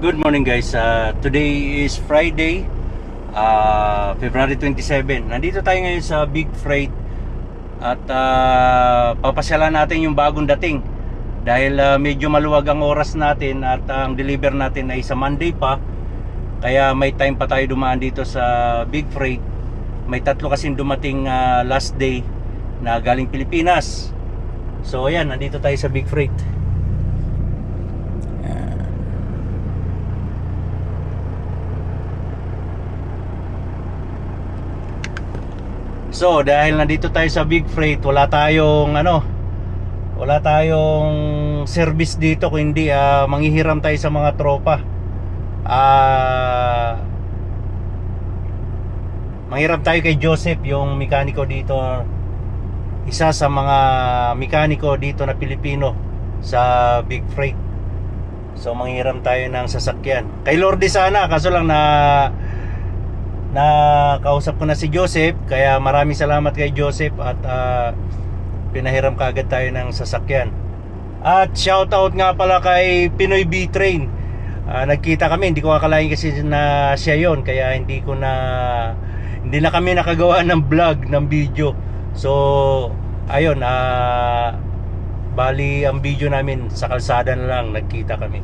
Good morning guys. Today is Friday, February 27. Nandito tayo ngayon sa Big Freight at papasyalan natin yung bagong dating. Dahil medyo maluwag ang oras natin at ang deliver natin ay sa Monday pa. Kaya may time pa tayo dumaan dito sa Big Freight. May tatlo kasing dumating last day na galing Pilipinas. So ayan, nandito tayo sa Big Freight. So dahil nandito tayo sa Big Freight, wala tayong service dito kundi manghihiram tayo sa mga tropa. Manghiram tayo kay Joseph, yung mekaniko dito, isa sa mga mekaniko dito na Pilipino sa Big Freight. So manghiram tayo ng sasakyan kay Lorde sana, kaso lang kausap ko na si Joseph, kaya maraming salamat kay Joseph at pinahiram kaagad tayo ng sasakyan. At shoutout nga pala kay Pinoy B-Train. Nagkita kami, hindi ko akalain kasi na siya yon, kaya hindi na kami nakagawa ng vlog, ng video. So ayun, bali ang video namin sa kalsada na lang, nagkita kami.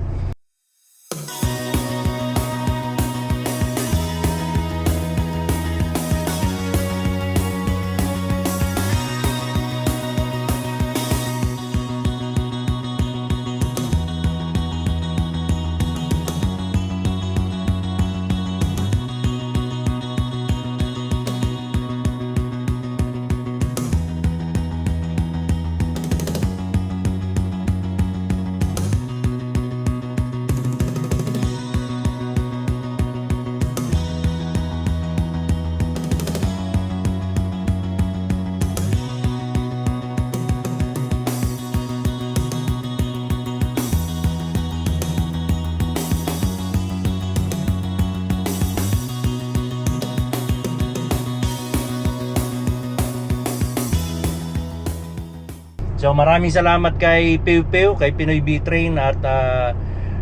So maraming salamat kay Pew Pew, kay Pinoy B-Train at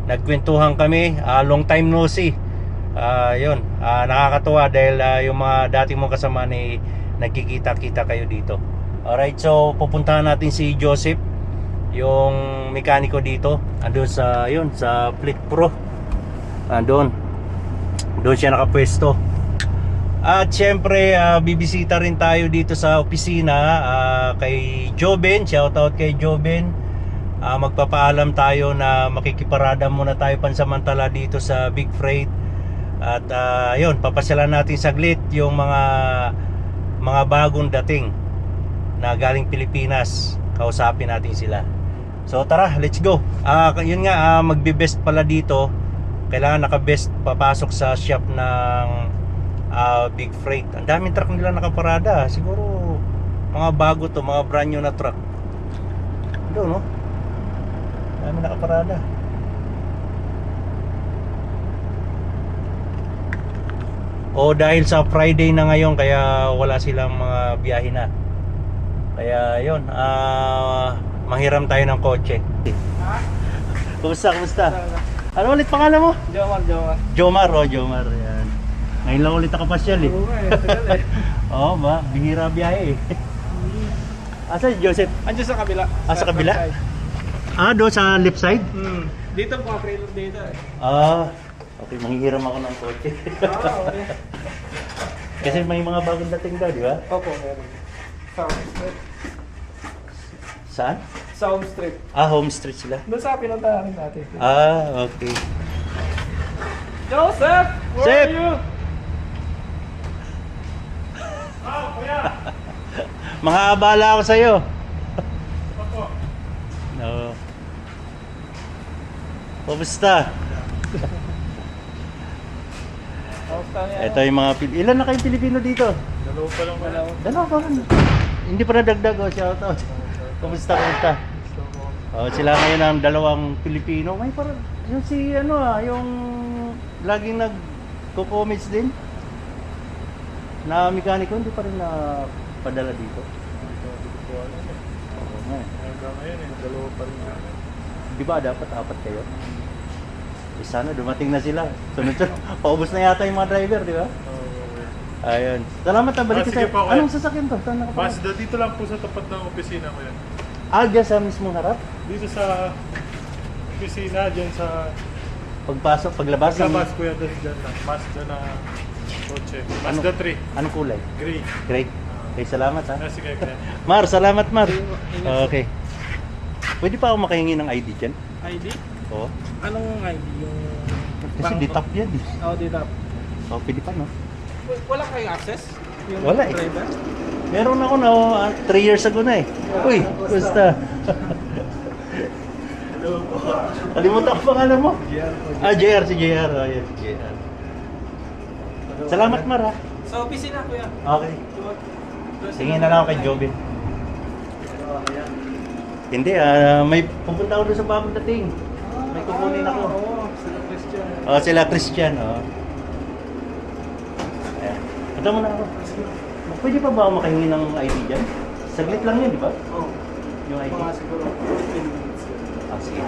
nagkwentuhan kami. Long time no see. Yun, nakakatuwa dahil yung mga dating mong kasama ni nagkikita-kita kayo dito. Alright, so pupuntahan natin si Joseph, yung mekaniko dito. Andun sa Fleet Pro. Doon siya nakapwesto. At syempre bibisita rin tayo dito sa opisina kay Joben. Shoutout kay Joben. Magpapaalam tayo na makikiparada muna tayo pansamantala dito sa Big Freight. At yun, papasyalan natin saglit yung mga bagong dating na galing Pilipinas. Kausapin natin sila. So tara, let's go. Yun nga, magbe-best pala dito. Kailangan naka-best papasok sa shop ng Big Freight. Ang daming truck nila nakaparada. Siguro mga bago to, mga brand new na truck. Doon, no? Dami nakaparada. O dahil sa Friday na ngayon, kaya wala silang mga biyahe na. Kaya yun, manghiram tayo ng kotse. Kumusta? Ano ulit pangalan mo? Jomar. Jomar. Yan. Ngayon lang ulit nakapasyal eh. Oo ba? Bihira biyahe eh. Asa si Joseph? Andiyan sa kabila. Sa kabila? Doon sa left side? Dito po, trailer dito eh. Okay, manghihiram ako ng kotse. Okay. Kasi may mga bagong dating daw, di ba? Opo, meron. Sa Home Street. Saan? Sa Home Street. Home Street sila. Doon sa pinuntahan natin. Okay. Joseph! Where Sep! are you? Kuya! Makaabala ako sa'yo. Opo. No. Kumusta? Ito yung mga ilan na kayong Pilipino dito? Dalawa pa lang pala. Dalawa pa lang. Hindi pa nadagdag, shoutout. Kumusta? Sila ngayon ang dalawang Pilipino. May parang yung yung laging nagko-comments din na mekaniko, hindi pa rin na padala dito. Oo nga. Hanggang ngayon dalawa pa rin. Di ba dapat apat kayo? Sana dumating na sila. Sunod-sunod. Paubos na yata yung mga driver, di ba? Ayun. Salamat ha, balik sige ka po, sa... kuya. Anong sasakyan to? Saan nakapark? Mazda, dito lang po sa tapat ng opisina ko yan. Dyan sa mismong harap? Dito sa opisina, dyan sa Pagpasok, paglabas ng... labas kuya, dyan lang. Mazda na kotse. Mazda 3, Anong kulay? gray. Great. Okay, salamat ha. Sige kuya. Mar, salamat Mar. Okay. Pwede pa ako makahingi ng ID dyan? ID? Oo. Anong ID? Yung... Kasi ditap yan eh. Oo, dito. Oh, pwede pa no? Wala kayong access? Yung Wala eh. driver? Meron ako na 3 years ago na eh. Uy, gusta. Kalimutan ko pangalan mo. JR si JR. Oh, yes, JR. Salamat Mar ha. Sa opisina, kuya. Okay. Tingin na lang ako kay Jobin. Hindi, may pupunta ako doon sa bagong dating. May kukunin ako. Oo, sila Christian. Oh, sila Christian, oh. Ayan. Ito muna ako. Pwede pa ba ako makahingi ng ID dyan? Saglit lang yun, di ba? Oo. Yung ID. Mga siguro 15 minutes. Ah, sige.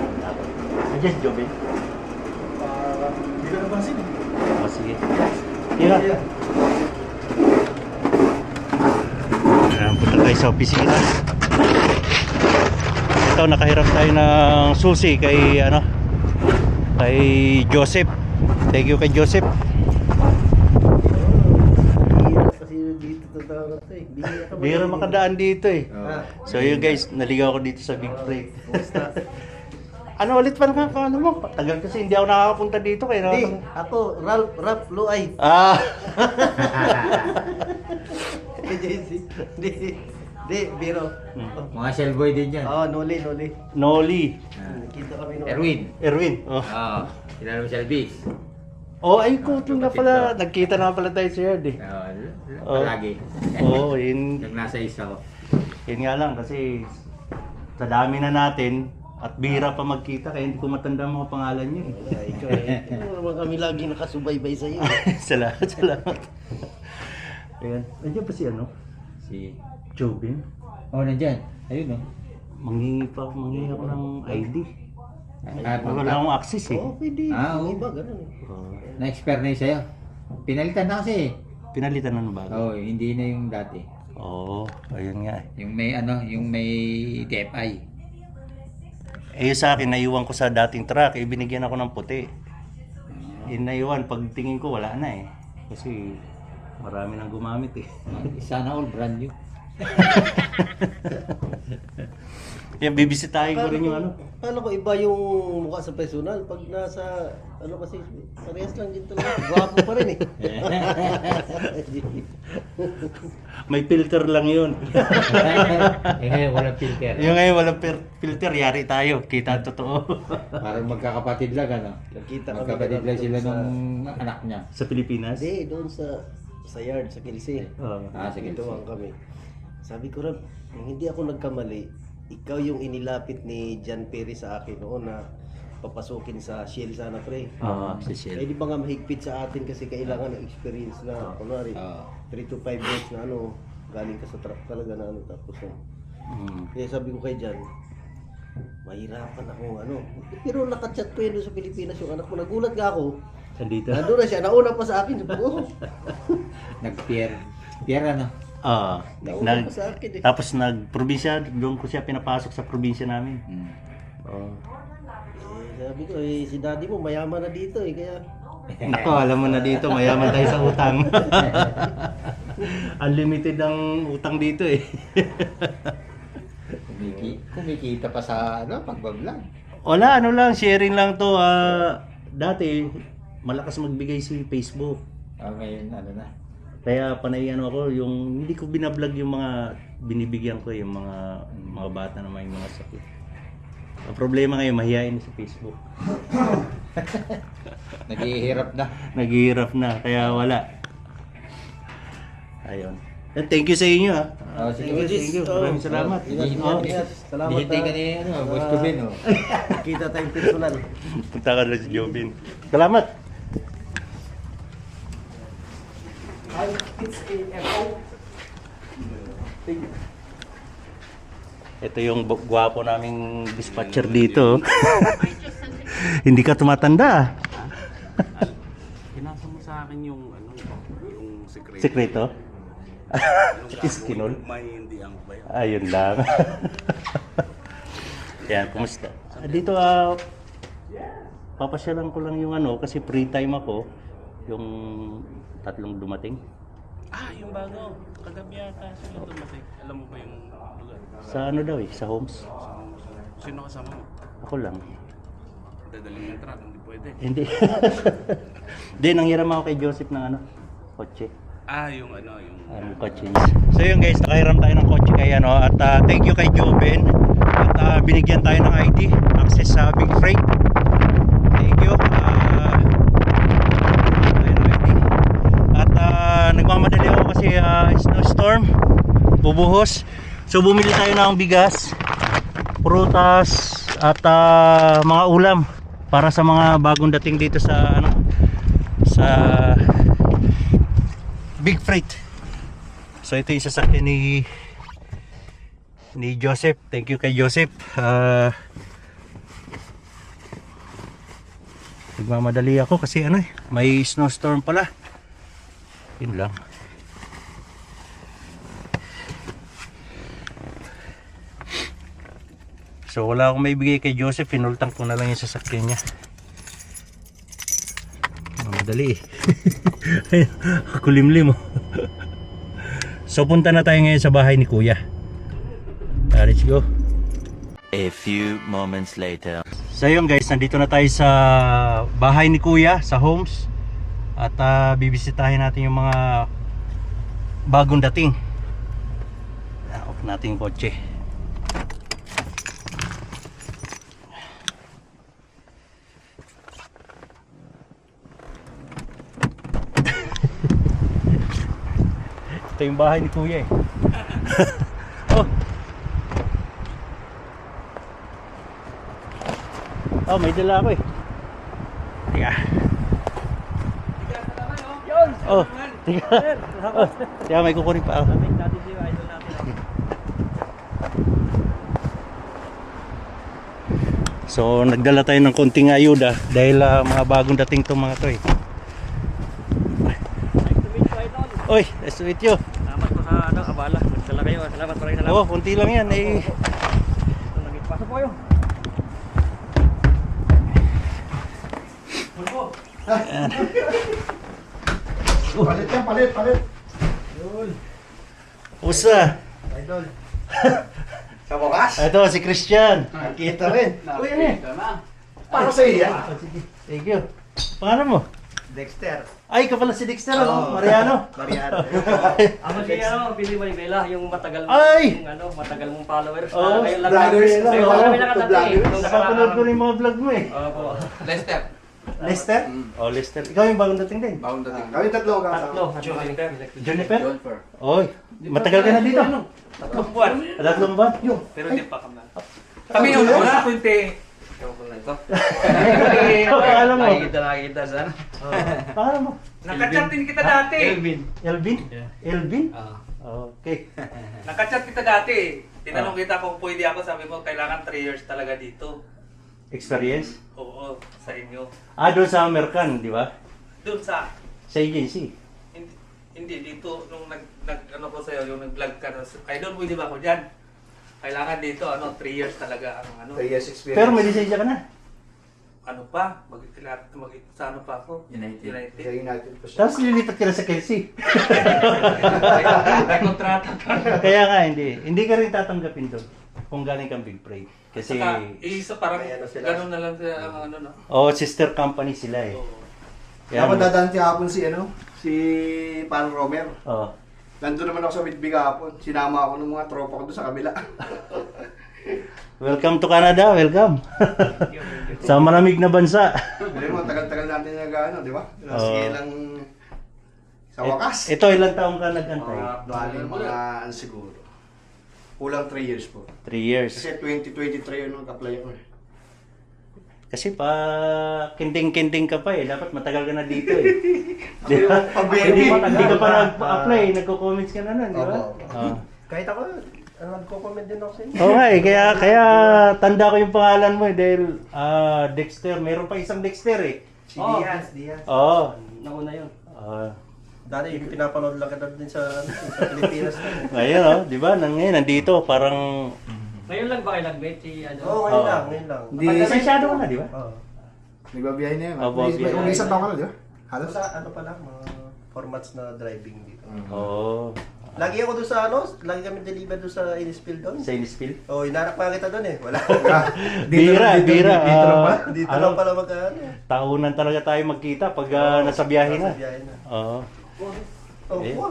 Suggest Jobin. Hindi ko napansin eh. Oh, sige. Sige. Ayan, punta tayo sa opisina. Ito, nakahiram tayo ng susi kay, kay Joseph. Thank you kay Joseph. Kasi dito totoo na ito eh. Bihira makadaan dito eh. So yun guys, naligaw ako dito sa Big Freight. Ano ulit pa nakakano mo? Tagal kasi hindi ako nakakapunta dito kaya Hindi, ako, Ralph Luay. Ah! Hindi, biro. Mga shellboy din yan. Oo, Noli. Noli. Nakita kami noon. Erwin. Oh. Oo. Kilala mo si Elvis. Oh, ay kuto na pala. Nagkita na pala tayo sa yard eh. Oo. Palagi. Oo, yun. Yung nasa isa ko. Yun nga lang kasi sa dami na natin at bihira pa magkita kaya hindi ko matanda ang mga pangalan niyo eh. Ikaw eh. Ano naman kami lagi nakasubaybay sa iyo. Salamat. Ayan. Nandiyan pa si Si... Jobin. Oh, nandyan. Ayun, no? Manghingi ako ng ID. Ah, Wala akong access eh. Oo, pwede. Ah, Yung oo. iba, ganun eh. Oh, Na-expire na yun sa'yo. Pinalitan na kasi. pinalitan na ng bago. Oo, hindi na yung dati. Oo, ayun nga eh. Yung may DFI. Eh sa akin, naiwan ko sa dating truck, binigyan ako ng puti. Naiwan, pag tingin ko wala na eh. Kasi marami nang gumamit eh. Sana all brand new. Yan, bibisitahin ko rin yung Paano ko iba yung mukha sa personal? Pag nasa, kasi, parehas lang din talaga. Gwapo pa rin eh. May filter lang yun. Ngayon walang filter. Yung ngayon walang filter, yari tayo. Kita ang totoo. Parang magkakapatid lang, ano? Nakita kami Magkapatid lang sila sa- nung anak niya. Sa Pilipinas? Hindi, doon sa yard, sa Kilse. Oo. Sige. Tuwang kami. Sabi ko rin, hindi ako nagkamali. Ikaw yung inilapit ni John Perry sa akin noon na papasukin sa Shell sana pre. Oo, si Eh Shell. di ba nga mahigpit sa atin kasi kailangan ng experience na kunwari Oo. 3 to 5 years na galing ka sa truck talaga na tapos Mm. kaya sabi ko kay John, mahirapan akong pero nakachat ko yun doon sa Pilipinas yung anak ko, nagulat nga ako. Nandito? Nandun na siya, nauna pa sa akin. Sabi ko, Nag-Pierre, ano? nauna pa sa akin eh. Tapos nag-probinsya, doon ko siya pinapasok sa probinsya namin. Hmm. Oo. Sabi ko, si daddy mo mayaman na dito eh, kaya Nako, alam mo na dito, mayaman tayo sa utang. Unlimited ang utang dito eh. Kumikita pa sa pagbablog. Wala, lang, sharing lang to. Dati, malakas magbigay si Facebook. Ngayon, na? Kaya panay ako, yung hindi ko binablog yung mga binibigyan ko, yung mga bata na may mga sakit. Ang problema ngayon, mahihain sa Facebook. Naghihirap na. Naghihirap na, kaya wala. Ayun. Thank you sa inyo ha. Sige, Thank you. Maraming salamat. ingat. Salamat. Hindi ka ni Boss Tubin, oh. Kita tayong personal. Punta ka na si Jobin. Salamat. Ito yung gwapo naming dispatcher dito. Hindi ka tumatanda. Pinasa mo sa akin yung ano, yung secret. Sekreto? Iskinol? May hindi ang bayan. Ayun lang. Yan, kumusta? Dito, papasyalan ko lang yung ano, kasi free time ako. Yung tatlong dumating. Ah, yung bago. Kagabi yata sila dumating. Alam mo ba yung lugar? Sa ano daw eh, sa homes. Sino kasama mo? Ako lang. Dadaling yung truck, hindi pwede. Hindi. Hindi, nanghiram ako kay Joseph ng ano, kotse. Ah, yung ano, yung... Kotse niya. So yun guys, nakahiram tayo ng kotse kay ano, at thank you kay Joven. At binigyan tayo ng ID, access sa Big Freight. Thank you. Tayo ng ID. At nagmamadali ako kasi snowstorm, bubuhos. So bumili tayo ng bigas, prutas at mga ulam para sa mga bagong dating dito sa ano, sa Big Freight. So ito yung sasakyan ni Joseph. Thank you kay Joseph. Nagmamadali ako kasi ano may snowstorm pala. Yun lang. So wala akong maibigay kay Joseph, pinultang ko na lang yung sasakyan niya. Madali eh. Ako limlim oh. So punta na tayo ngayon sa bahay ni Kuya. Let's go. A few moments later. So yun guys, nandito na tayo sa bahay ni Kuya, sa homes. At bibisitahin natin yung mga bagong dating. Off natin yung kotse. Ito yung bahay ni Kuya eh. Oh. Oh, may dala ako eh. Tiga. Oh, tiga. Oh, tiga, may kukunin pa ako. So, nagdala tayo ng konting ayuda dahil mga bagong dating itong mga to eh. Oy, nice to meet you. Salamat po sa ano, abala. Nagdala kayo. Salamat, maraming salamat. Oh, konti lang yan eh. Pasok po kayo. Palit yan, palit. Usa. Idol. Sa wakas? Ito si Christian. Nakita rin. Uy, ano yan? Para sa iyo yan. Sige. Thank you. Pangalan mo? Dexter. Ay, ka pala si Dexter, ano? Mariano. Mariano. Ako si ano, Billy Maybela, yung matagal Ay! yung ano, matagal mong followers. Oh, Ngayon lang vloggers na, Ngayon oh. lang kami nakatati. Napapanood ko rin yung mga vlog mo eh. Opo. Lester. Lester? Oh, Lester. Ikaw yung bagong dating din. Bagong dating. Kami tatlo ka. Tatlo. Juniper? Oy, matagal ka na dito. Tatlong buwan. Tatlong ba? Yung. Pero hindi pa kami. Kami yung una, 20. Ewan ko lang ito. Pangalan mo? Nakikita sa ano. Pangalan mo? Nakachat din kita dati. Elvin. Elvin? Elvin? Ah. Okay. Nakachat kita dati. Tinanong kita kung pwede ako, sabi mo kailangan 3 years talaga dito. Experience? Oo, sa inyo. Doon sa American, di ba? Doon sa Sa agency. hindi dito nung ano ko sa'yo, yung nag-vlog ka. Kaya doon pwede ba ako dyan? Kailangan dito, 3 years talaga ang ano. 3 years experience. Pero may lisensya ka na. Ano pa? Sa ano pa ako? Sa United. United po siya. Tapos lilipat ka na sa Kelsey. May kontrata pa. Kaya nga, hindi ka rin tatanggapin doon kung galing kang Big Freight. Kasi, Saka, isa parang May ano sila. ganun na lang sila ang ano, no? sister company sila eh. Oo. Dapat dadaan hapon si Pan Romer. Oh. Nandun naman ako sa Whitby hapon. Sinama ako ng mga tropa ko doon sa kabila. Welcome to Canada, welcome. Sa malamig na bansa. Hindi mo, tagal-tagal natin nag-ano, di ba? Oo. Sige lang sa wakas. Ito, ilang taong ka nag-antay? Bali mga siguro. Kulang 3 years po. 3 years. Kasi 2023 yun nag-apply ako eh. Kasi pa kinding-kinding ka pa eh. Dapat matagal ka na dito eh. Di ba? Pag-baby. Hindi ka pa nag-apply, nagko-comments ka na nun, di ba? Opo. Ah. Kahit ako, Nagko-comment din ako sa inyo. Oo nga eh, kaya tanda ko yung pangalan mo eh, dahil Dexter, meron pa isang Dexter eh. Si Diaz. Oo. Nauna yun. Dati yung pinapanood lang ka din sa Pilipinas. Ngayon oh, di ba? Ngayon, nandito, parang... Ngayon lang ba kayo nag-bet si ano? Oo, ngayon lang. Hindi, Masyado ka na, di ba? Oo. nagbabiyahe na yun. Babiyahe. Kung isang taon ka na, di ba? Halos? Sa ano pa lang, mga formats na driving dito. Oo. Lagi ako doon sa lagi kami deliver doon sa Innisfield doon. Sa Innisfield? Oh, inarak pa kita doon eh. Wala. Bira. Dito lang pa. ah, Dito ano, lang pala magkaano. tahunan talaga tayo magkita pag nasa biyahe na. Nasa biyahe na. Oo. Oh, Eh. wow.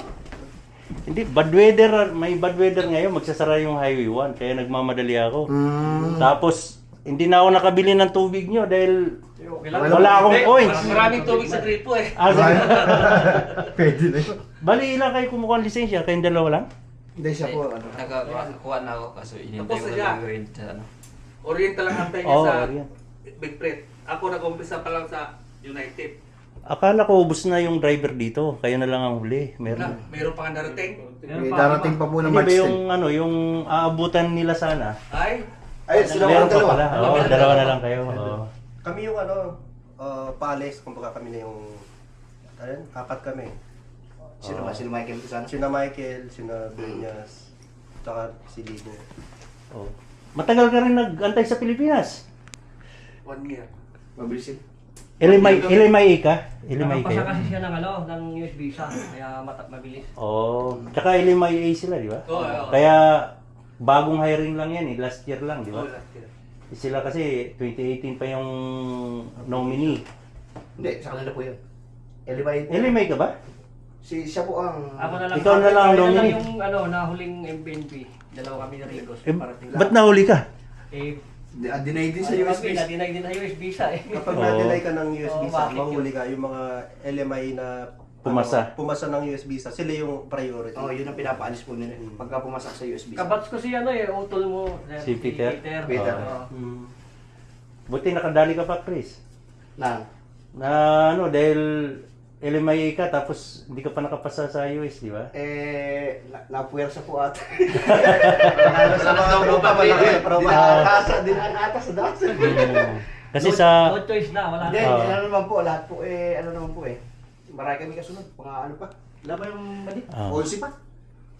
Hindi, bad weather, may bad weather ngayon, magsasara yung Highway 1, kaya nagmamadali ako. Tapos, hindi na ako nakabili ng tubig nyo dahil Okay lang. wala akong Hindi, points. Maraming tubig sa gripo eh. Pwede na yun. Bali, ilang kayo kumukuha ng lisensya? Kayong dalawa lang? Hindi siya po, ano. Nakakuha na ako kaso inintay Tapos ko na siya. na gawin sa ano. Oriental ang antay niya Oo, sa Orient. Big Fred. Ako nag-umpisa pa lang sa United. Akala ko ubos na yung driver dito, kayo na lang ang huli. Wala, Meron. meron pa nga darating. May darating pa po ng Hindi ba March yung, yung aabutan nila sana? Ay, Ay, sila Meron po pa pala. dalawa. Oo, dalawa na lang kayo. Oo. Kami yung pales, kumbaga kami na yung apat kami. Sino ba? Sino Michael Pisano? Sina Michael, sina Dueñas, tsaka si Ligo. Oh. Matagal ka rin nag-antay sa Pilipinas. 1 year. Mabilisin. Ilimay ka? Ilimay Nakapasa kayo? kasi siya ng ano, ng US visa, kaya mabilis. Oo. Tsaka Ilimay A sila, di ba? Oo, oo. Kaya bagong hiring lang yan eh. Last year lang, di ba? Oh, last year. Sila kasi 2018 pa yung nominee. Hindi, sa kanila po yun. Elibay. Ilimay ka ba? Siya po ang... Ako na lang. Ikaw na lang, ako na lang nominee. yung nahuling MPNP. Dalawa kami na Rigos. parating lang. Ba't nahuli ka? Eh, Denied din sa sa US US visa. dinay din sa US visa eh. Kapag Oo. na-deny ka ng US Oo, visa, bakit mahuli ka yung mga LMI na pumasa ng US visa, sila yung priority. Oo, yun ang pinapaalis po nila. Pagka pumasak sa US visa. Kabats ko si ano eh, utol mo. Si Peter? Peter. Oo. Mm. Buti nakadali ka pa, Chris. Na. Na dahil LMIA ka tapos hindi ka pa nakapasa sa US, di ba? Napuwersa po ata. Sa mga tropa, malaki tropa. Dinaan sa dati. Kasi sa No choice na, wala Hindi, na. ano naman po, lahat po ano naman po marami kami kasunod, mga ano pa. Wala ba yung mali? Ah. 11 pa.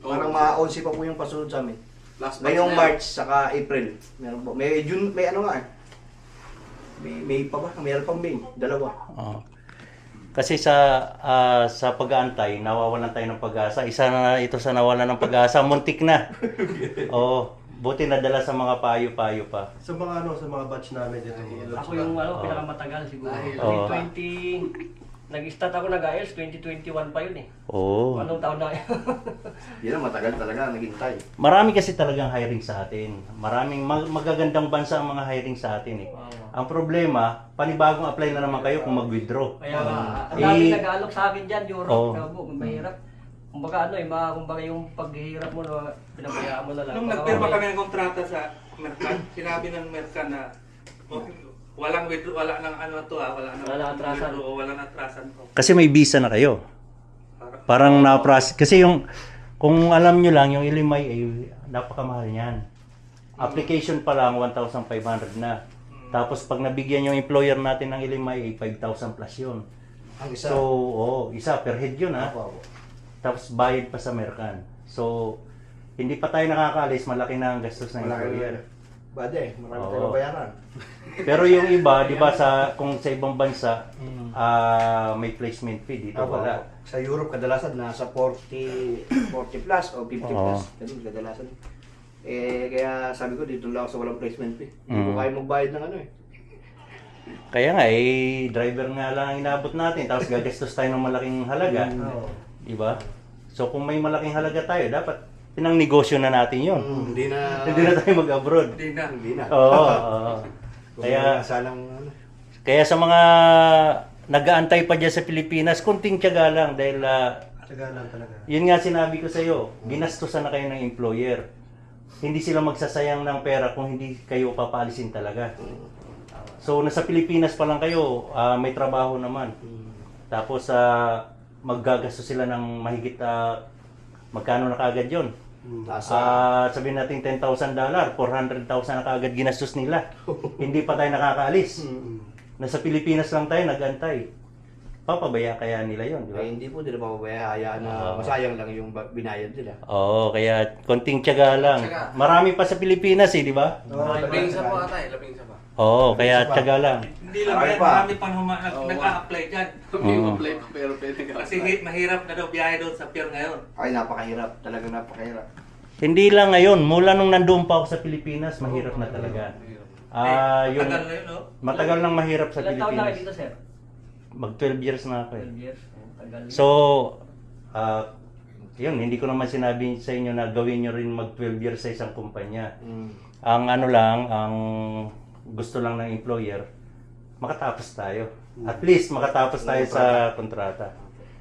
Parang mga 11 pa po yung pasunod sa amin. Last Ngayong batch na. March, saka April. Meron po. May June, may ano nga May pa ba? Meron pang May. Dalawa. kasi sa pag-aantay, nawawalan tayo ng pag-asa. Isa na ito sa nawalan ng pag-asa, muntik na. Oo, buti nadala sa mga payo-payo pa. Sa mga sa mga batch namin dito. Ako yung pinakamatagal siguro. Oo. 2020, nag-start ako nag-IELTS, 2021 pa yun eh. Oo. Anong taon na yun? Yan ang matagal talaga naghintay. Marami kasi talagang hiring sa atin. Maraming magagandang bansa ang mga hiring sa atin eh. Ang problema, panibagong apply na naman kayo kung mag-withdraw. Kaya ang dami Eh, nag-aalok sa akin dyan, Europe, Oo. mahirap. Kumbaga kumbaga yung paghihirap mo, pinabayaan mo na lang. Nung Baka nagpirma mamaya- kami ng kontrata sa Mercan, sinabi ng Mercan na walang withdraw, wala nang wala nang Wala nang atrasan. withdraw, wala nang atrasan ko. Kasi may visa na kayo. Parang na-process. Kasi kung alam nyo lang, yung Ilimay ay napakamahal niyan. Application pa lang, 1,500 na. Tapos pag nabigyan yung employer natin ng Ilimay, ay 5,000 plus yun. Ang isa. So, isa per head yun ha. Apo. Tapos bayad pa sa Mercan. So, hindi pa tayo nakakaalis, malaki na ang gastos ng employer. Bade, marami Oo. tayong bayaran. Pero yung iba, di ba, kung sa ibang bansa, may placement fee, dito Apo, wala. apo. Sa Europe kadalasan nasa 40 plus o 50 Oo. plus. Ganun kadalasan. Kaya sabi ko dito lang ako sa walang placement fee. Hindi ko Mm. kaya magbayad ng Kaya nga, driver nga lang ang inabot natin, tapos gagastos tayo ng malaking halaga. Oo. Di ba? So kung may malaking halaga tayo, dapat pinang-negosyo na natin yun. Hindi na Hindi na tayo mag-abroad. Hindi na. Hindi na. Oo, oo. Kaya, salang kaya sa mga nag-aantay pa dyan sa Pilipinas, kunting tiyaga lang dahil Taga lang talaga. yun nga sinabi ko sa iyo, ginastusan na kayo ng employer. Hindi sila magsasayang ng pera kung hindi kayo papaalisin talaga. So nasa Pilipinas pa lang kayo, may trabaho naman. Tapos maggagastos sila ng mahigit magkano na kagad 'yon? Sabihin natin $10,000, $400,000 na kaagad ginastos nila. Hindi pa tayo nakakaalis. Nasa Pilipinas lang tayo, nag-antay. Papabaya kaya nila yon, di ba? Ay, hindi po nila mapapaya. Hayaan na masayang lang yung binayad nila. Oo, kaya konting tiyaga lang. Marami pa sa Pilipinas eh, di ba? Labing isa pa ata labing isa pa. Oo, kaya tiyaga lang. Hindi lang Marami yan, pa. marami pang nag-a-apply dyan. Pero pwede ka. Kasi mahirap na daw biyahe doon sa pier ngayon. Ay, napakahirap. Talagang napakahirap. Hindi lang ngayon, mula nung nandoon pa ako sa Pilipinas, mahirap na talaga. Yun, Tagal na yun, no? matagal nang mahirap sa Ilang taon na kayo Pilipinas. dito, sir? Mag 12 years na ako eh. 12 years. Tagal. So, yun, hindi ko naman sinabi sa inyo na gawin nyo rin mag 12 years sa isang kumpanya. Ang ano lang, ang gusto lang ng employer, makatapos tayo. At least makatapos tayo sa kontrata.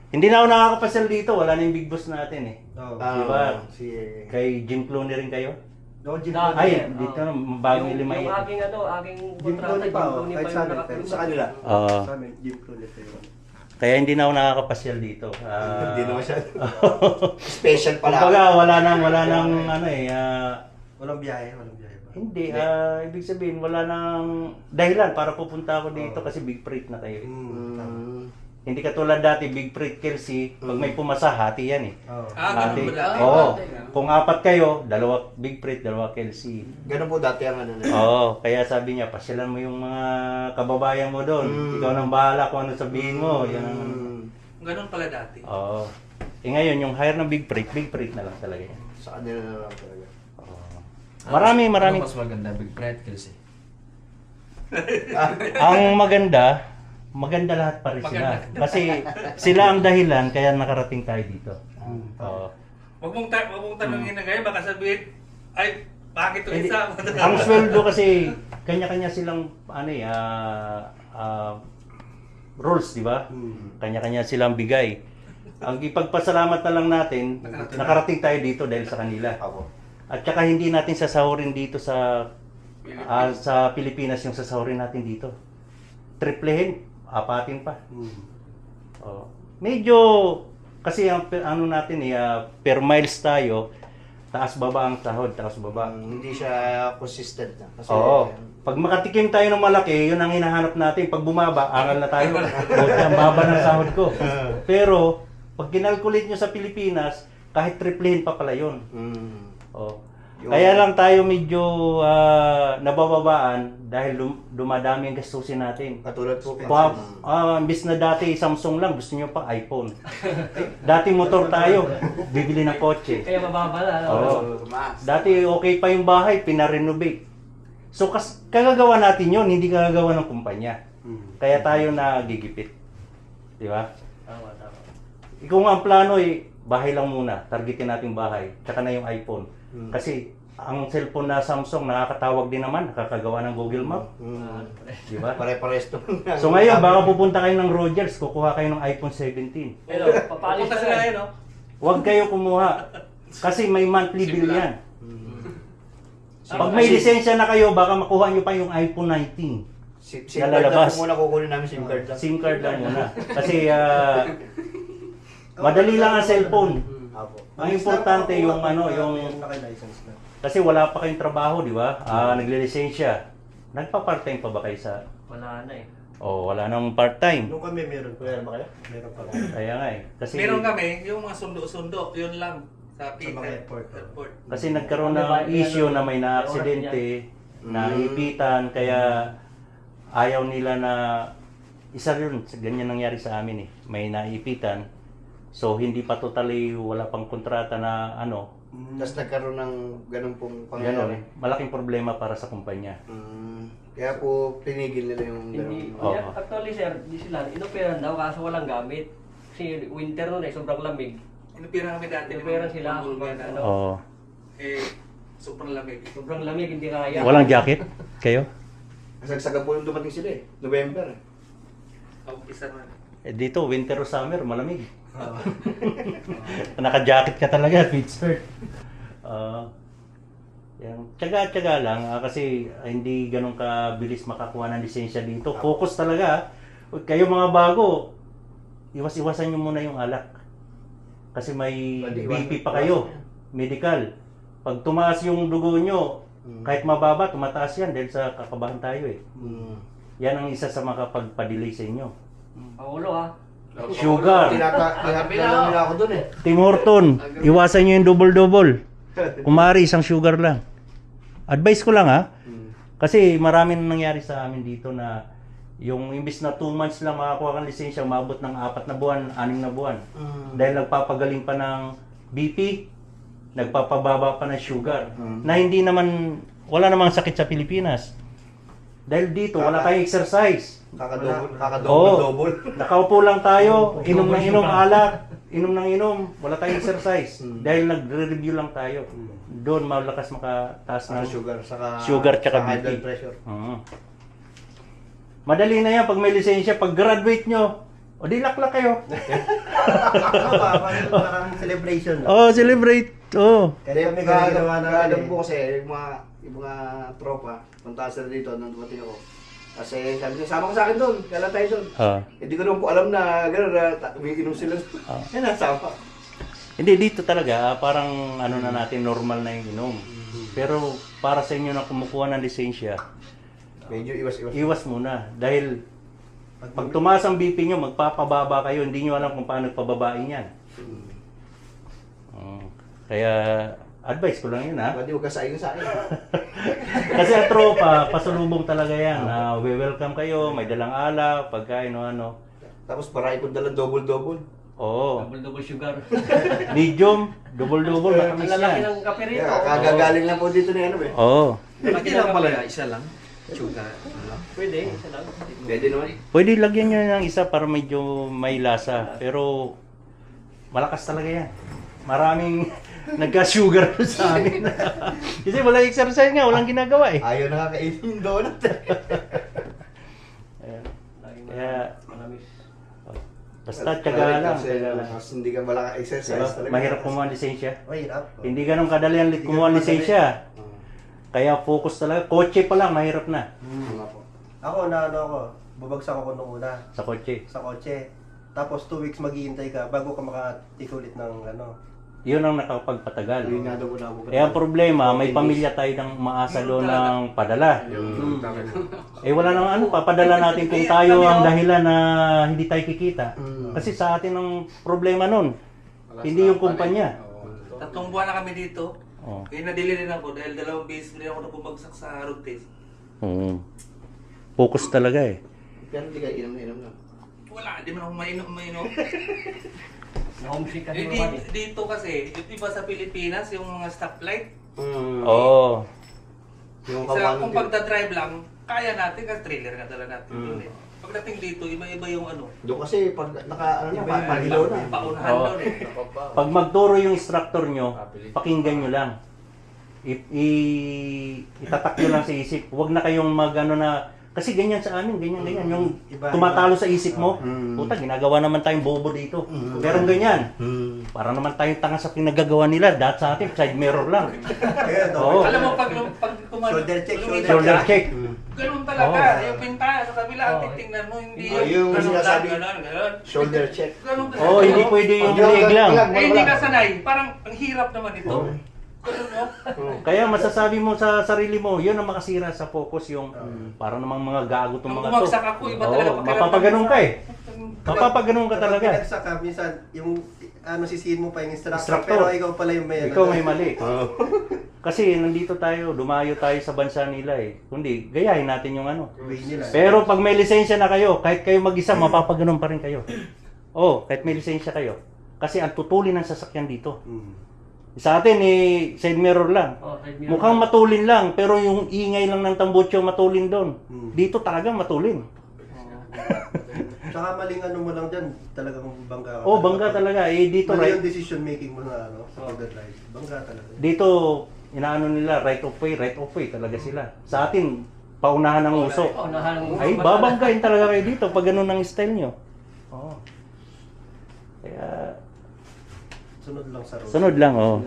Hindi na ako nakakapasyal dito, wala na yung big boss natin eh. Diba? Kay Jim Clooney rin kayo? Ay, dito na, bagong lima yung yan. aking aking Jim kontrata, Clooney pa, Jim Clooney kahit pa sa yung amin, nakakulong. Sa kanila. Oo. Sa amin, Jim Clooney pa yun. Kaya hindi na ako nakakapasyal dito. Hindi na masyado. Special pala. Kumbaga, wala nang ano eh, Walang biyahe pa. hindi, ibig sabihin, wala nang dahilan para pupunta ako dito kasi big freight na kayo. Hindi katulad dati, big freight Kelsey, pag may pumasa, hati yan eh. Ganun ba dati? Oo. Kung apat kayo, dalawa big freight, dalawa Kelsey. Ganun po dati ang ano na. Oo, kaya sabi niya, pasyalan mo yung mga kababayan mo doon. Ikaw nang bahala kung ano sabihin mo. Yan ang... Ganun pala dati. Oo. Ngayon, yung hire ng big freight na lang talaga yan. Sa kanila na lang talaga. Marami. Ano mas maganda, Big Fred, Kelsey? Ang maganda lahat pa rin sila. Kasi sila ang dahilan kaya nakarating tayo dito. Oo. Wag mong tanongin na ngayon, baka sabihin, ay, bakit ito Hindi. isa? Ang sweldo kasi kanya-kanya silang rules, di ba? Kanya-kanya silang bigay. Ang ipagpasalamat na lang natin, nakarating tayo dito dahil sa kanila. At saka hindi natin sasahurin dito sa Pilipinas yung sasahurin natin dito. Triplehin, apatin pa. Oh. Medyo kasi ang ano natin per miles tayo, taas baba ang sahod, taas baba. Hindi siya consistent na. Kasi, Oo. Pag makatikim tayo ng malaki, yun ang hinahanap natin. Pag bumaba, aral na tayo. Ang baba ng sahod ko. Pero, pag kinalculate nyo sa Pilipinas, kahit triplehin pa pala yun. Oh. Kaya lang tayo medyo nabababaan dahil dumadami ang gastusin natin. Katulad po. Imbis na dati Samsung lang, gusto nyo pa iPhone. Dati motor tayo, bibili ng kotse. Kaya mababa na. Oo. Dati okay pa yung bahay, pinarenovate. So kagagawa natin yon, hindi kagagawa ng kumpanya. Kaya tayo nagigipit. Di ba? Tama. Kung ang plano bahay lang muna, targetin natin bahay, tsaka na yung iPhone. Kasi ang cellphone na Samsung nakakatawag din naman, nakakagawa ng Google Map. Di ba? Pare-pares to. So ngayon, baka pupunta kayo ng Rogers, kukuha kayo ng iPhone 17. Pero, papalis Pupunta na sila yan. ngayon, no? Huwag kayo kumuha. Kasi may monthly bill yan. Pag may lisensya na kayo, baka makuha nyo pa yung iPhone 19. SIM card Nalalabas. lang po muna kukunin namin SIM card lang. SIM card lang muna. Kasi madali lang ang cellphone. Ang importante yung yung naka-license na. kasi wala pa kayong trabaho, di ba? Nagli-lisensya. Nagpa-part-time pa ba kayo sa Wala na eh. wala nang part-time. Nung kami meron pa. Meron ba kayo? Meron pa. Kaya nga Kasi Meron kami, yung mga sundo-sundo, yun lang. Sa mga airport. kasi nagkaroon ng issue na may na-aksidente, naipitan, kaya ayaw nila na isa rin, ganyan nangyari sa amin eh. May naipitan. So hindi pa totally wala pang kontrata na Tapos nagkaroon ng ganun pong Ganon, pangyayari. malaking problema para sa kumpanya. Kaya po pinigil nila yung Hindi, ganun. Oo. actually sir, di sila, inoperan daw kaso walang gamit. Kasi winter nun sobrang lamig. Inupira kami dati. Inoperan sila. Ano? Oo. Sobrang lamig. Sobrang lamig, hindi kaya. Walang jacket kayo? Kasagsagan po yung dumating sila November. Isa naman. Dito, winter o summer, malamig. Naka-jacket ka talaga, Pittsburgh. Yan. Tiyaga-tiyaga lang kasi hindi ganun kabilis makakuha ng lisensya dito. Focus talaga. Kayo mga bago, iwas-iwasan nyo muna yung alak. Kasi may BP pa kayo. medical. Pag tumaas yung dugo nyo, kahit mababa, tumataas yan dahil sa kakabahan tayo eh. Yan ang isa sa makapagpa-delay sa inyo. Paulo ha. Sugar. Tinatapos nila ako dun eh. Tim Horton, iwasan nyo yung double-double. Kumari, isang sugar lang. Advice ko lang ha. Kasi marami na nangyari sa amin dito na yung imbis na 2 months lang makakuha kang lisensya, umabot ng 4 na buwan, 6 na buwan. Dahil nagpapagaling pa ng BP, nagpapababa pa ng sugar. Na hindi naman, wala namang sakit sa Pilipinas. Dahil dito, wala tayong exercise. Kakadouble-double. Nakaupo lang tayo, inom ng inom alak, inom ng inom, wala tayong exercise. Dahil nagre-review lang tayo. Doon malakas makataas ng sugar tsaka high BP. blood pressure. Madali na yan pag may lisensya, pag graduate nyo, o di laklak kayo. Ano ba? Parang celebration. Oh, celebrate. Oh. Kaya may ginagawa na alam ko kasi, yung mga tropa, punta sila dito, nung dumating ako. Kasi sabi niya, sama ka sa akin doon, kailan tayo doon. Hindi ko naman po alam na gano'n na umiinom sila. Yan, nasama. Hindi, dito talaga, parang ano na natin, normal na yung inom. Pero para sa inyo na kumukuha ng lisensya, Medyo iwas-iwas. iwas muna. Dahil pag tumaas ang BP nyo, magpapababa kayo, hindi nyo alam kung paano pababain yan. Kaya, advice ko lang yun ha. Pwede huwag ka sa akin. Kasi ang tropa, pasalubong talaga yan. We welcome kayo, may dalang alak, pagkain o ano. Tapos para ikot dalang double-double. Oo. Double sugar. Medium, double-double, Ang matamis lalaki yan. ng kape rito. Kagagaling lang po dito na ano eh. Oo. Malaki lang pala. Isa lang. Sugar. Pwede, isa lang. Pwede naman. Pwede lagyan nyo ng isa para medyo may lasa. Pero malakas talaga yan. Maraming nagka-sugar sa amin. Kasi walang exercise nga, walang ginagawa eh. Ayaw nakakainin yung donut. Kaya, basta tiyaga lang. Kasi hindi ka wala ka exercise talaga. Mahirap kumuha ng lisensya. Mahirap. Hindi ganun kadali ang kumuha ng lisensya. Kaya focus talaga. Kotse pa lang, mahirap na. Ako bubagsak ako nung una Sa kotse. sa kotse. Tapos 2 weeks maghihintay ka bago ka makatik ulit ng ano. Yun ang nakapagpatagal. Yun nga daw po na ako. Kaya ang problema, may pamilya tayo ng maasa doon ng padala. Wala nang ano, papadala natin kung tayo ang dahilan na hindi tayo kikita. Kasi sa atin ang problema nun, hindi yung kumpanya. 3 buwan na kami dito. Oh. Kaya nadili rin ako dahil 2 beses rin ako napumagsak sa road test. Oo. Focus talaga eh. Pero hindi ka inom na inom na. Wala, di man ako mainom. Na-homesick kasi Eh, naman eh. dito kasi, yung iba sa Pilipinas, yung mga stoplight, Oo. Yung kung pagdadrive lang, kaya natin kasi trailer nga dala natin yun eh. Pagdating dito, iba-iba yung ano, doon kasi pag pahilaw na. paunahan Oo. doon eh. Pag magturo yung instructor nyo, pakinggan nyo lang. Itatak nyo lang sa isip. Huwag na kayong mag-ano na, kasi ganyan sa amin, ganyan. Yung tumatalo sa isip mo, puta, ginagawa naman tayong bobo dito. Pero ganyan, para naman tayong tanga sa pinagagawa nila. Dahil sa atin, side mirror lang. Oo. Alam mo, pag Shoulder check, lumipat Shoulder ka, check. ganun talaga. Yung pinta sa kabila, ang titingnan mo, hindi Yung ganun sinasabi- lang, ganun. Shoulder check. Ganun talaga. Oo, hindi pwede yung leg lang. Eh, hindi ka sanay. Parang ang hirap naman ito. Ganun, no? Kaya masasabi mo sa sarili mo, yun ang makasira sa focus yung para namang mga gago tong Nung mga to. bumagsak ako, iba talaga Oo, pakiramdam mapapaganon ko. ka eh. Mapapaganon ka talaga. Pinagsak ka, minsan yung sisihin mo pa yung instructor, Instructor. pero ikaw pala yung may Ikaw may mali. Kasi nandito tayo, dumayo tayo sa bansa nila eh. Kundi, gayahin natin yung ano. way nila. Pero pag may lisensya na kayo, kahit kayo mag-isa, mapapaganon pa rin kayo. Oo, kahit may lisensya kayo. Kasi ang tutulin ng sasakyan dito. Sa atin side mirror lang. Oh, side mirror. Mukhang matulin lang, pero yung ingay lang ng tambutso matulin doon. Dito talaga matulin. Tsaka maling ano mo lang dyan, talagang bangga ka. Oh, bangga talaga. Dito Mali right. yung decision making mo na sa pag-drive. Bangga talaga. Dito inaano nila right of way talaga sila. Sa atin paunahan ng uso. Ay, babanggain talaga kayo dito pag ganun ang style nyo. Oo. Kaya Sunod lang sa road. sunod lang, oh.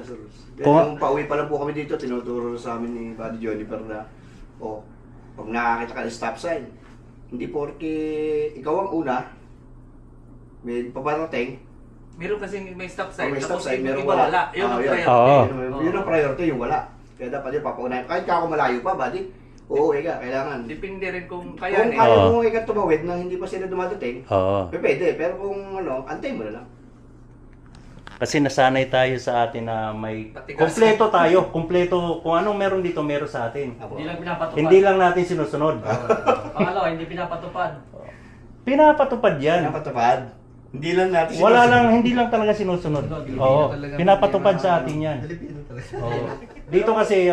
Nung pauwi pa lang po kami dito, tinuturo sa amin ni Buddy Jonifer na, pag nakakita ka ng stop sign, hindi porke ikaw ang una, may paparating, Meron kasi may stop sign, May stop tapos sign, yung meron iba wala. Yun ang yun. priority. Oo. Yun ang priority, yung wala. Kaya dapat yung papaunahin. Kahit ka ako malayo pa, buddy. Oo, ika, kailangan. Depende rin kung Kung kaya eh. kaya Oo. mo ika tumawid na hindi pa sila dumadating, Oo. pwede. Pero kung ano, antay mo na lang. Kasi nasanay tayo sa atin na may Patigas. kompleto tayo, kompleto kung anong meron dito meron sa atin. Hindi lang pinapatupad. Hindi lang natin sinusunod. Pangalawa, hindi pinapatupad. Pinapatupad yan. Pinapatupad. Hindi lang natin Wala lang, hindi lang talaga sinusunod. Oo, pinapatupad sa atin yan. Oo. Dito kasi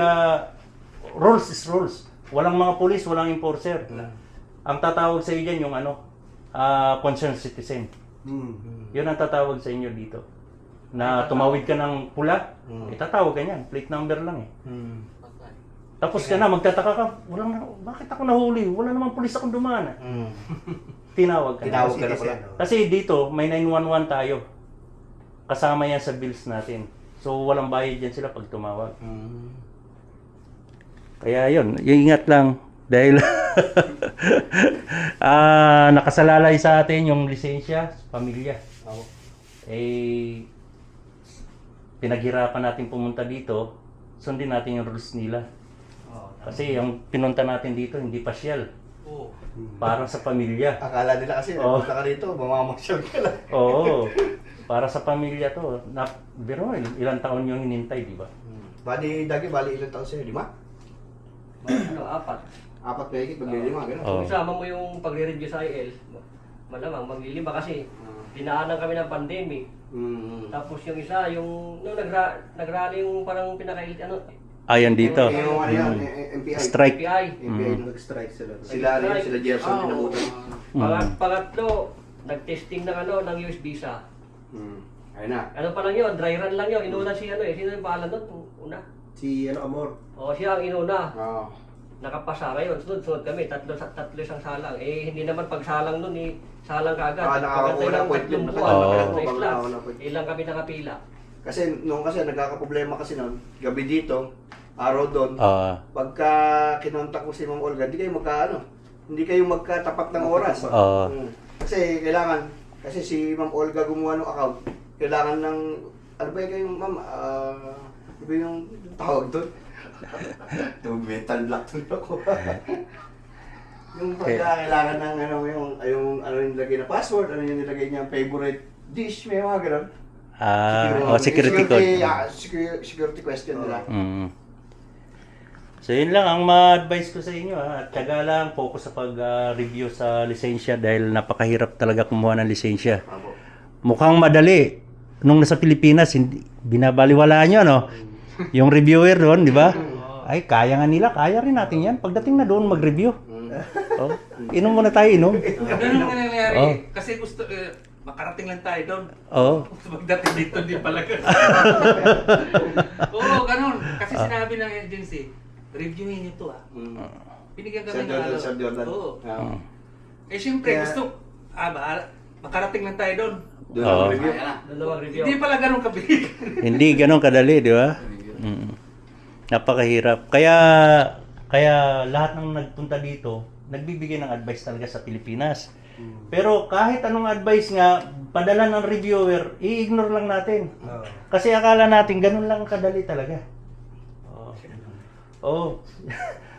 rules is rules. Walang mga pulis, walang enforcer. Ang tatawag sa iyo diyan yung concerned citizen. Yun ang tatawag sa inyo dito. Na tumawid ka ng pula, itatawag ka niyan, plate number lang eh. Tapos ka na, magtataka ka, bakit ako nahuli? Wala namang pulis akong dumaan. Tinawag ka na. Tinawag ka na pala. Kasi dito, may 911 tayo. Kasama yan sa bills natin. So, walang bayad yan sila pag tumawag. Kaya yun, ingat lang. Dahil nakasalalay sa atin yung lisensya, pamilya. Eh, pinaghirapan natin pumunta dito, sundin natin yung rules nila. Kasi yung pinunta natin dito, hindi pasyal. Oo. Para sa pamilya. Akala nila kasi, Oo. punta ka rito, mamamasyal ka lang. Oo. Para sa pamilya to. Biro, ilang taon yung hinintay, di ba? Bali, ilang taon sa'yo? 5? Ano, 4. 4 pa higit, maglilima, gano'n. Oo. Kung isama mo yung pagre-review sa IL, malamang maglilima kasi dinaanan kami ng pandemic. Tapos yung isa, yung nung nagrally yung parang Ayan dito. Yung ano yan, MPI. Strike. PI. MPI, nag-strike sila. Sila Gerson, pinabutan. Pangatlo, nag-testing ng ng US visa. Ayun na. Ano pa lang yun, dry run lang yun. Inuna si sino yung pangalan doon? Una. Si Amor. O siya ang inuna. Oo. Nakapasa ngayon, sunod kami, tatlo isang salang. Eh, hindi naman pagsalang nun, salang ka agad. Nakakakuha ng point yun. Next lang. Ilang kami nakapila. Kasi nagkakaproblema kasi noon, gabi dito, araw doon. Pagka kinontak mo si Ma'am Olga, hindi kayo magkatapat ng oras. Kasi kailangan, kasi si Ma'am Olga gumawa ng account, kailangan ng, ano ba yung ma'am, ano ba yung tawag doon? Metal block doon ako. Yung pagka kailangan ng yung nilagay na password, ano yung nilagay niya favorite dish, may mga gano'n. Security code. Security question nila. So yun lang ang ma-advise ko sa inyo at tiyaga lang, focus sa pag-review sa lisensya dahil napakahirap talaga kumuha ng lisensya. Mukhang madali. Nung nasa Pilipinas, binabaliwalaan nyo, no? Yung reviewer doon, di ba? Ay, kaya nga nila, kaya rin natin yan. Pagdating na doon, mag-review. Inom muna tayo, inom. Ganun ang nangyayari. Kasi gusto, makarating lang tayo doon. Oo. Pagdating dito, di pala ganun. Oo, ganun. Kasi sinabi ng agency, reviewin nyo to Binigyan kami ng Sir Jordan. Oo. Eh, siyempre, gusto, makarating lang tayo doon. Oo. Dalawang review. Hindi pala ganun kabig. Hindi ganun kadali, di ba? Napakahirap. Kaya lahat ng nagpunta dito, nagbibigay ng advice talaga sa Pilipinas. Pero kahit anong advice nga, padala ng reviewer, i-ignore lang natin. Kasi akala natin ganun lang kadali talaga. Oo.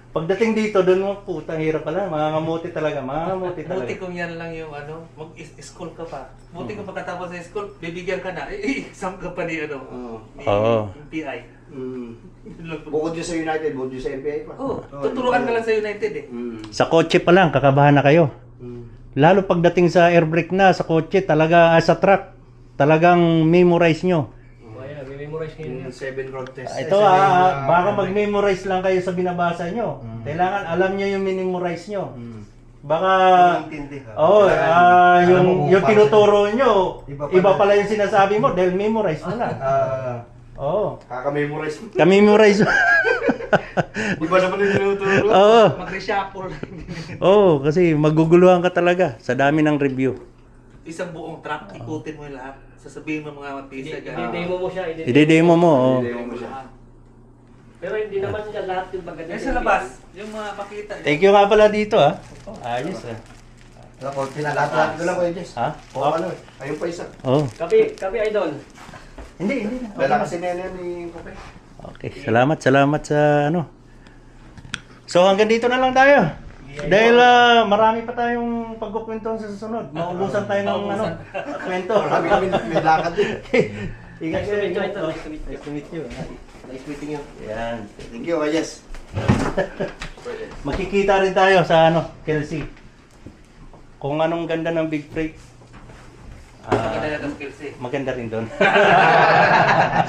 Pagdating dito, doon mo, putang hirap pala. Mangangamuti talaga. Buti kung yan lang yung mag-school ka pa. Buti kung pagkatapos sa school, bibigyan ka na. Exam ka pa ni ni PI. Bukod yun sa United, bukod yun sa NPI pa. Tuturuan ka lang sa United Sa kotse pa lang, kakabahan na kayo. Lalo pagdating sa air brake na, sa kotse, talaga sa truck, talagang memorize nyo. Memorize Yung 7 road test. Ito baka mag-memorize lang kayo sa binabasa nyo. Kailangan alam nyo yung minimorize nyo. Baka yung tinuturo nyo, iba pala yung sinasabi mo dahil memorize mo na. Kaka-memorize mo. Ka-memorize mo. Iba naman yung tinuturo. Mag-reshuffle. Kasi maguguluhan ka talaga sa dami ng review. Isang buong truck, ikutin mo yung lahat. Sasabihin mo mga pisa dyan. I-demo mo siya. I-demo mo. Pero hindi naman siya lahat yung pagganyan. Sa labas, yung mga makita. Thank you nga pala dito Ayos Alam ko, pinalahat ko lang ko Jess. Ha? O ano eh. Ayun pa isa. Oh. Kape idol. Hindi na. Dala kasi nene ni Pope. Okay, salamat sa ano. So hanggang dito na lang tayo. Dahil marami pa tayong pagkukwentuhan sa susunod. Maubusan tayo ng ano, kwento. Marami kami may lakad din. Ingat Nice to meet you, kayo. idol. Nice to meet you. Nice to meet you. Nice meeting you. Yan. Thank you, Jess. Makikita rin tayo sa ano, Kelsey. Kung anong ganda ng Big Freight. Maganda na ng skills eh. Maganda rin doon.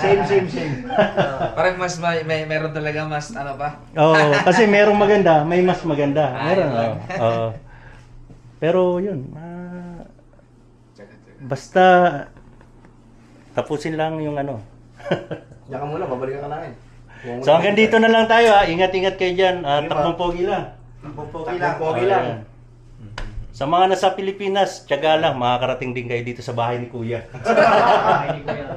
Same. Parang mas meron talaga mas ano pa. Oo, kasi merong maganda, may mas maganda. Meron. yun lang. Oo. Pero yun, basta tapusin lang yung ano. Diyan ka muna, babalikan ka namin. So hanggang dito na lang tayo ha. Ingat-ingat kayo dyan. Sige pa. Takbong pogi lang. Pogi lang. Ayan. Sa mga nasa Pilipinas, tiyaga lang. Makakarating din kayo dito sa bahay ni Kuya. Hindi ko yan.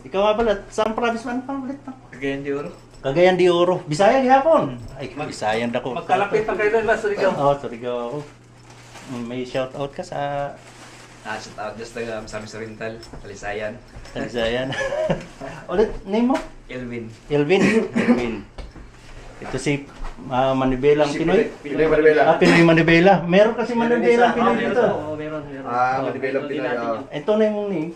Ikaw nga pala, saan province man pa ulit? Again, di oro. Cagayan de Oro. Bisaya gihapon. Ay, Bisayan dako. Magkalapit na kayo doon, Mas Surigao. Oo, Surigao ako. May shout out ka sa Shout out just taga sa Miss Oriental, Kalisayan, Bisayan. Ulit, name mo? Elvin. Elvin. Ito si Manibelang Pinoy. Pinoy Manibela. Pinoy Manibela. Meron kasi Manibelang Pinoy dito. Oo, meron. Manibelang Pinoy. Ito na yung name.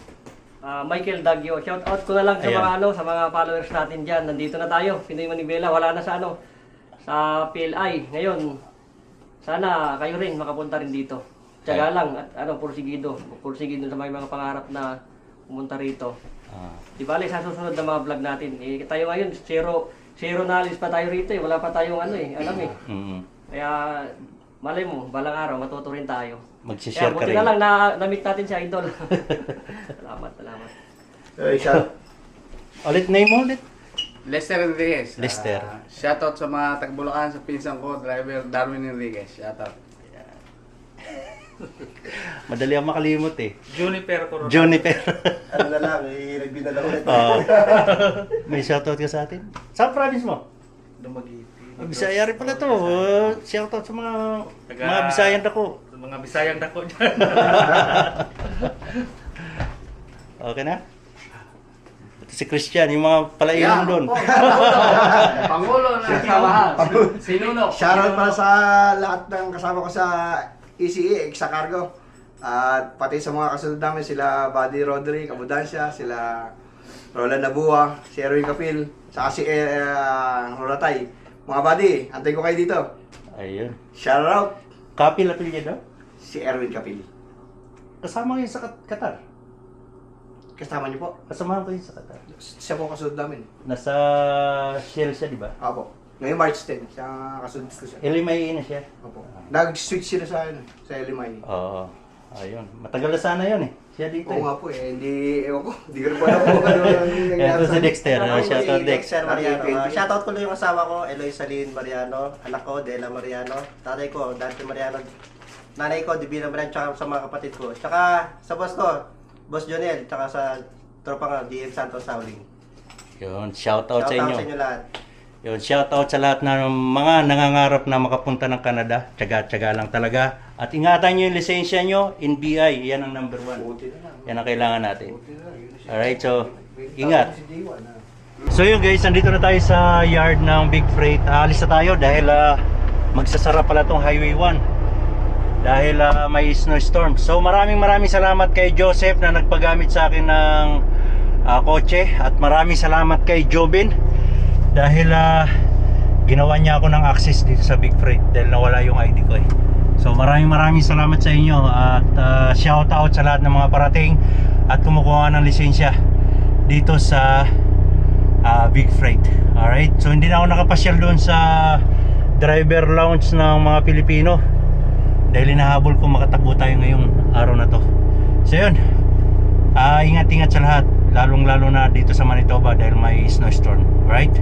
Michael Dagyo, shout out ko na lang sa Ayan. mga sa mga followers natin diyan. Nandito na tayo, Pinoy Manibela, wala na sa sa PLI. Ngayon, sana kayo rin makapunta rin dito. Tiyaga lang at porsigido sa mga pangarap na pumunta rito. Di bale sa susunod na mga vlog natin. Tayo ngayon zero knowledge pa tayo rito eh. Wala pa tayong alam eh. Kaya malay mo, balang araw matuto rin tayo. Mag-share ka Buti rin. na lang na-meet natin si Idol. Salamat. Ulit name mo ulit. Lester Enriquez. Lester. Shoutout sa mga tagbulakan sa pinsan ko, driver Darwin Enriquez. Shoutout. Madali ang makalimot eh. Juniper Coronado. Juniper. Ano na lang, i-review na lang ulit. May shoutout ka sa atin? Saan province mo? Dumaguete. Bisaya rin pala to. Shoutout sa mga Bisayan dako. Sa mga Bisayang dako dyan. Okay na? Ito si Christian, yung mga palainom doon. Pangulo ng samahan. Sinuno. Shoutout para sa lahat ng kasama ko sa ECE, sa cargo. At pati sa mga kasunod namin, sila Buddy Rodri, Kabudansya, sila Roland Nabua, si Erwin Capil, saka si Roratay. Mga buddy, antay ko kayo dito. Ayun. Shoutout Kapil apelyido? si Erwin Capil. Kasama kayo sa Qatar? Kasama niyo po. Kasama ko yun sa Qatar. Siya po kasunod namin. Nasa Shell siya, di ba? Opo. Ngayon March 10, siya kasunod ko siya. LMIA na siya. Opo. Nag-switch sila sa LMI. Oo. Ayun. Matagal na sana yun eh. Siya dito Oo eh. nga po eh, ewan ko, hindi ko rin pa alam po ano yung nangyari Ito si Dexter. Shoutout Dex. Dexter Mariano. Okay, Shoutout ko lang yung asawa ko, Eloy Salin Mariano. Anak ko, Dela Mariano. Tatay ko, Dante Mariano. Nanay ko, Divina Mariano. Tsaka sa mga kapatid ko. Tsaka sa boss ko, Boss Jonel. Tsaka sa tropa nga, DM Santos Sauling. Yun. Shoutout sa Shoutout inyo. sa inyo lahat. Yun, shoutout sa lahat ng mga nangangarap na makapunta ng Canada. Tiyaga-tiyaga lang talaga. At ingatan nyo yung lisensya nyo, NBI, yan ang number 1. Yan ang kailangan natin. Alright, so, ingat. So yun guys, nandito na tayo sa yard ng Big Freight. Alis na tayo dahil magsasara pala tong Highway 1. Dahil may snowstorm. So maraming salamat kay Joseph na nagpagamit sa akin ng kotse. At maraming salamat kay Jobin. Dahil ginawa niya ako ng access dito sa Big Freight dahil nawala yung ID ko eh. So maraming salamat sa inyo at shout out sa lahat ng mga parating at kumukuha ng lisensya dito sa Big Freight. Alright, so hindi na ako nakapasyal doon sa driver lounge ng mga Pilipino dahil hinahabol ko makatakbo tayo ngayong araw na to. So yun, ingat sa lahat, lalong lalo na dito sa Manitoba dahil may snowstorm. Alright?